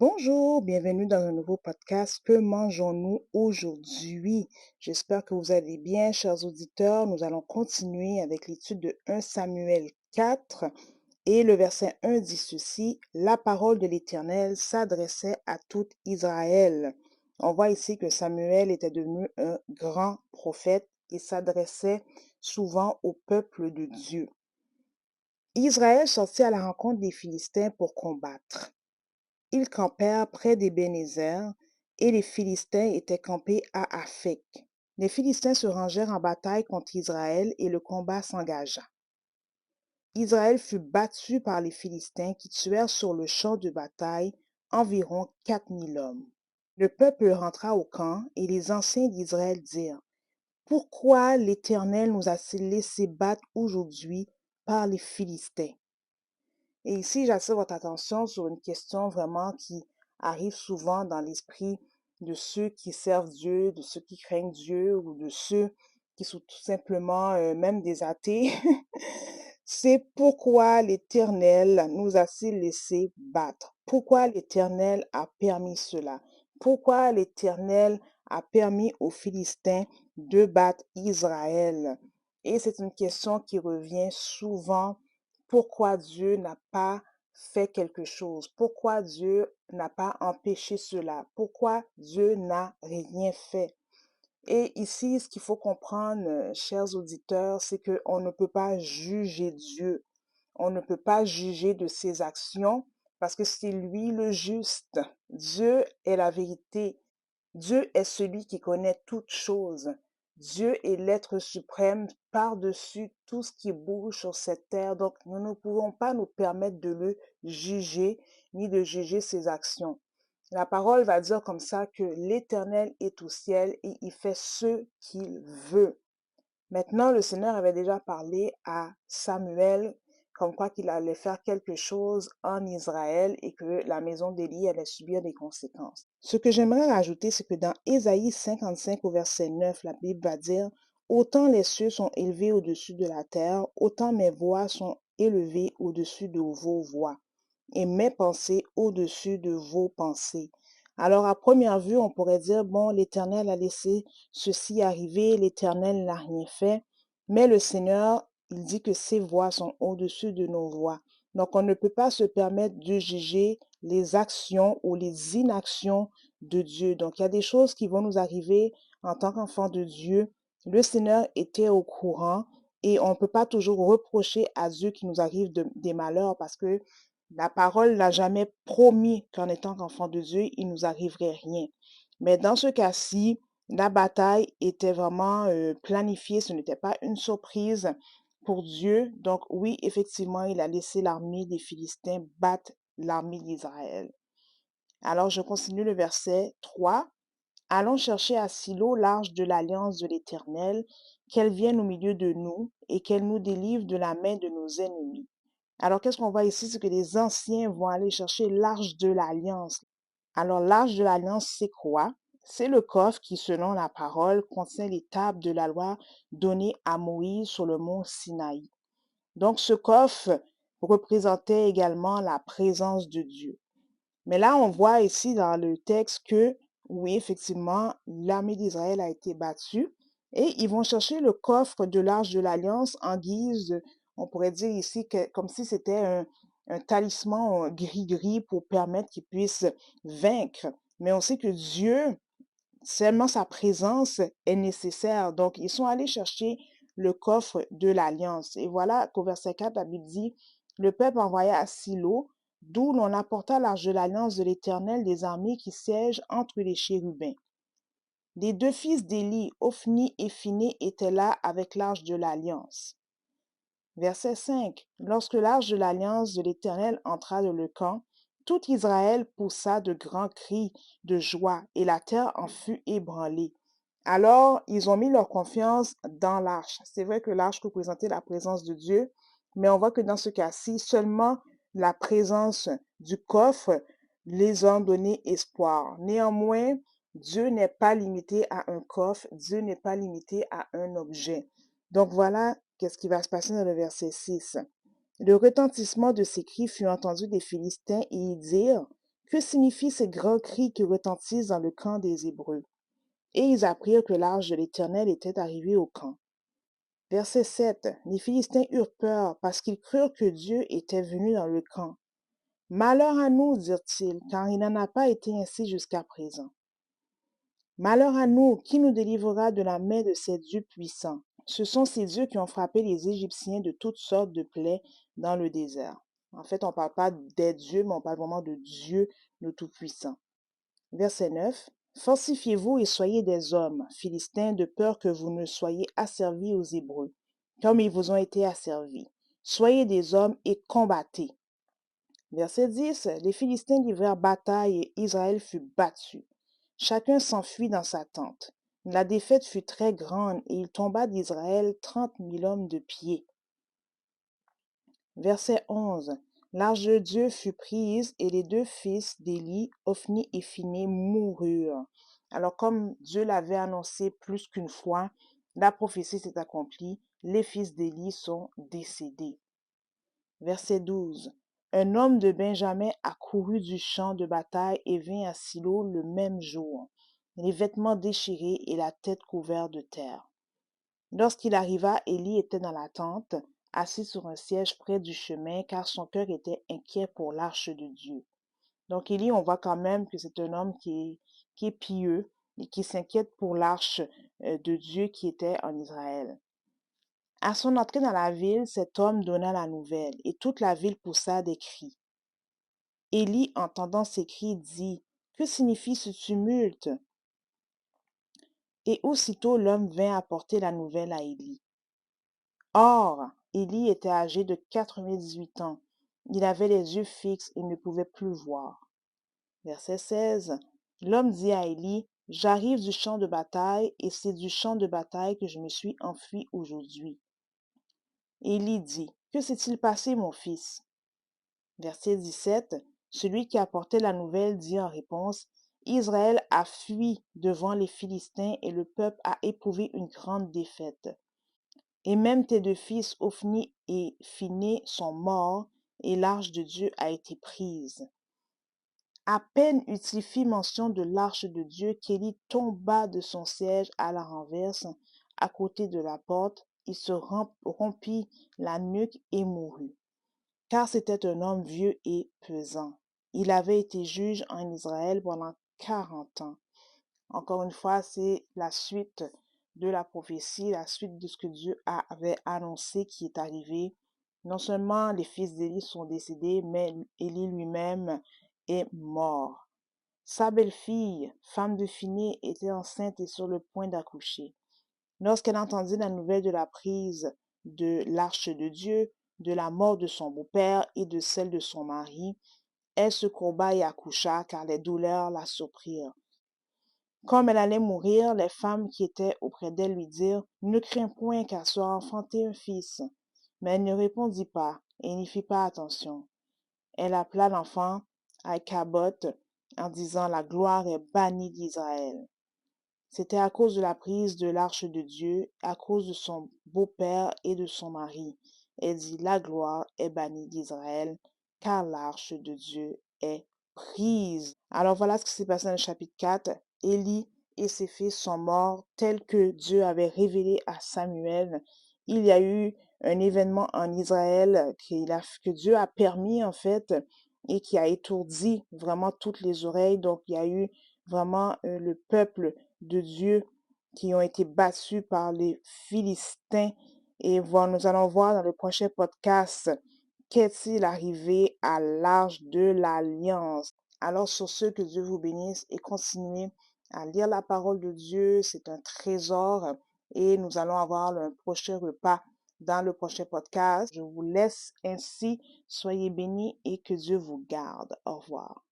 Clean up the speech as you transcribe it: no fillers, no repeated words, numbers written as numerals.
Bonjour, bienvenue dans un nouveau podcast. Que mangeons-nous aujourd'hui? J'espère que vous allez bien, chers auditeurs. Nous allons continuer avec l'étude de 1 Samuel 4 et le verset 1 dit ceci: La parole de l'Éternel s'adressait à tout Israël. On voit ici que Samuel était devenu un grand prophète et s'adressait souvent au peuple de Dieu. Israël sortit à la rencontre des Philistins pour combattre. Ils campèrent près d'Ébenézer, et les Philistins étaient campés à Aphek. Les Philistins se rangèrent en bataille contre Israël et le combat s'engagea. Israël fut battu par les Philistins qui tuèrent sur le champ de bataille environ 4000 hommes. Le peuple rentra au camp et les anciens d'Israël dirent: Pourquoi l'Éternel nous a-t-il laissé battre aujourd'hui par les Philistins? Et ici, j'attire votre attention sur une question vraiment qui arrive souvent dans l'esprit de ceux qui servent Dieu, de ceux qui craignent Dieu ou de ceux qui sont tout simplement même des athées. C'est pourquoi l'Éternel nous a-t-il laissé battre? Pourquoi l'Éternel a permis cela? Pourquoi l'Éternel a permis aux Philistins de battre Israël? Et c'est une question qui revient souvent. Pourquoi Dieu n'a pas fait quelque chose? Pourquoi Dieu n'a pas empêché cela? Pourquoi Dieu n'a rien fait? Et ici, ce qu'il faut comprendre, chers auditeurs, c'est qu'on ne peut pas juger Dieu. On ne peut pas juger de ses actions parce que c'est lui le juste. Dieu est la vérité. Dieu est celui qui connaît toutes choses. Dieu est l'être suprême par-dessus tout ce qui bouge sur cette terre. Donc, nous ne pouvons pas nous permettre de le juger ni de juger ses actions. La parole va dire comme ça que l'Éternel est au ciel et il fait ce qu'il veut. Maintenant, le Seigneur avait déjà parlé à Samuel comme quoi qu'il allait faire quelque chose en Israël et que la maison d'Élie allait subir des conséquences. Ce que j'aimerais rajouter, c'est que dans Ésaïe 55 au verset 9, la Bible va dire: Autant les cieux sont élevés au-dessus de la terre, autant mes voix sont élevées au-dessus de vos voix et mes pensées au-dessus de vos pensées. Alors, à première vue, on pourrait dire, bon, l'Éternel a laissé ceci arriver, l'Éternel n'a rien fait, mais le Seigneur, il dit que ses voix sont au-dessus de nos voix. Donc, on ne peut pas se permettre de juger les actions ou les inactions de Dieu. Donc, il y a des choses qui vont nous arriver en tant qu'enfants de Dieu. Le Seigneur était au courant et on ne peut pas toujours reprocher à Dieu qu'il nous arrive des malheurs parce que la parole n'a jamais promis qu'en étant qu'enfant de Dieu, il nous arriverait rien. Mais dans ce cas-ci, la bataille était vraiment planifiée, ce n'était pas une surprise pour Dieu. Donc oui, effectivement, il a laissé l'armée des Philistins battre l'armée d'Israël. Alors je continue le verset 3. Allons chercher à Silo l'arche de l'alliance de l'Éternel, qu'elle vienne au milieu de nous et qu'elle nous délivre de la main de nos ennemis. Alors, qu'est-ce qu'on voit ici? C'est que les anciens vont aller chercher l'arche de l'alliance. Alors, l'arche de l'alliance, c'est quoi? C'est le coffre qui, selon la parole, contient les tables de la loi données à Moïse sur le mont Sinaï. Donc, ce coffre représentait également la présence de Dieu. Mais là, on voit ici dans le texte que, oui, effectivement, l'armée d'Israël a été battue et ils vont chercher le coffre de l'Arche de l'Alliance en guise, on pourrait dire ici, que, comme si c'était un talisman gris-gris pour permettre qu'ils puissent vaincre. Mais on sait que Dieu, seulement sa présence est nécessaire. Donc, ils sont allés chercher le coffre de l'Alliance. Et voilà qu'au verset 4, la Bible dit, le peuple envoya à Silo, d'où l'on apporta l'arche de l'Alliance de l'Éternel des armées qui siègent entre les chérubins. Les deux fils d'Élie, Ophni et Phiné, étaient là avec l'arche de l'Alliance. Verset 5. Lorsque l'arche de l'Alliance de l'Éternel entra dans le camp, tout Israël poussa de grands cris de joie et la terre en fut ébranlée. Alors, ils ont mis leur confiance dans l'arche. C'est vrai que l'arche représentait la présence de Dieu, mais on voit que dans ce cas-ci, seulement la présence du coffre les a donné espoir. Néanmoins, Dieu n'est pas limité à un coffre, Dieu n'est pas limité à un objet. Donc voilà qu'est-ce qui va se passer dans le verset 6. Le retentissement de ces cris fut entendu des Philistins et ils dirent: Que signifient ces grands cris qui retentissent dans le camp des Hébreux? Et ils apprirent que l'arche de l'Éternel était arrivée au camp. Verset 7. Les Philistins eurent peur parce qu'ils crurent que Dieu était venu dans le camp. Malheur à nous, dirent-ils, car il n'en a pas été ainsi jusqu'à présent. Malheur à nous, qui nous délivrera de la main de ces dieux puissants? Ce sont ces dieux qui ont frappé les Égyptiens de toutes sortes de plaies dans le désert. En fait, on ne parle pas des dieux, mais on parle vraiment de Dieu le Tout-Puissant. Verset 9. Fortifiez-vous et soyez des hommes, Philistins, de peur que vous ne soyez asservis aux Hébreux, comme ils vous ont été asservis. Soyez des hommes et combattez. Verset 10. Les Philistins livrèrent bataille et Israël fut battu. Chacun s'enfuit dans sa tente. La défaite fut très grande et il tomba d'Israël 30 000 hommes de pied. Verset 11. L'arche de Dieu fut prise et les deux fils d'Élie, Ophni et Phiné, moururent. Alors comme Dieu l'avait annoncé plus qu'une fois, la prophétie s'est accomplie, les fils d'Élie sont décédés. Verset 12. Un homme de Benjamin accourut du champ de bataille et vint à Silo le même jour, les vêtements déchirés et la tête couverte de terre. Lorsqu'il arriva, Élie était dans la tente, assis sur un siège près du chemin, car son cœur était inquiet pour l'arche de Dieu. Donc Élie, on voit quand même que c'est un homme qui est pieux et qui s'inquiète pour l'arche de Dieu qui était en Israël. À son entrée dans la ville, cet homme donna la nouvelle, et toute la ville poussa des cris. Élie, entendant ces cris, dit: Que signifie ce tumulte? Et aussitôt l'homme vint apporter la nouvelle à Élie. Or, Élie était âgé de 98 ans. Il avait les yeux fixes et ne pouvait plus voir. Verset 16. L'homme dit à Élie: J'arrive du champ de bataille, et c'est du champ de bataille que je me suis enfui aujourd'hui. Élie dit: Que s'est-il passé, mon fils? Verset 17. Celui qui apportait la nouvelle dit en réponse: Israël a fui devant les Philistins et le peuple a éprouvé une grande défaite. Et même tes deux fils, Ophni et Phiné, sont morts, et l'arche de Dieu a été prise. À peine eut-il fit mention de l'arche de Dieu qu'Élie tomba de son siège à la renverse, à côté de la porte. Il se rompit la nuque et mourut, car c'était un homme vieux et pesant. Il avait été juge en Israël pendant 40 ans. Encore une fois, c'est la suite de la prophétie, la suite de ce que Dieu avait annoncé qui est arrivé. Non seulement les fils d'Élie sont décédés, mais Élie lui-même est mort. Sa belle-fille, femme de Phiné, était enceinte et sur le point d'accoucher. Lorsqu'elle entendit la nouvelle de la prise de l'arche de Dieu, de la mort de son beau-père et de celle de son mari, elle se courba et accoucha, car les douleurs la surprirent. Comme elle allait mourir, les femmes qui étaient auprès d'elle lui dirent: Ne crains point, car sera enfanté un fils. Mais elle ne répondit pas et n'y fit pas attention. Elle appela l'enfant Aïkabot en disant: La gloire est bannie d'Israël. C'était à cause de la prise de l'arche de Dieu, à cause de son beau-père et de son mari. Elle dit: La gloire est bannie d'Israël, car l'arche de Dieu est prise. Alors voilà ce qui s'est passé dans le chapitre 4. Élie et ses fils sont morts tels que Dieu avait révélé à Samuel. Il y a eu un événement en Israël que Dieu a permis en fait et qui a étourdi vraiment toutes les oreilles. Donc il y a eu vraiment le peuple de Dieu qui ont été battus par les Philistins. Et voilà, nous allons voir dans le prochain podcast qu'est-il arrivé à l'arche de l'Alliance. Alors sur ce, que Dieu vous bénisse et continuez à lire la parole de Dieu. C'est un trésor et nous allons avoir un prochain repas dans le prochain podcast. Je vous laisse ainsi. Soyez bénis et que Dieu vous garde. Au revoir.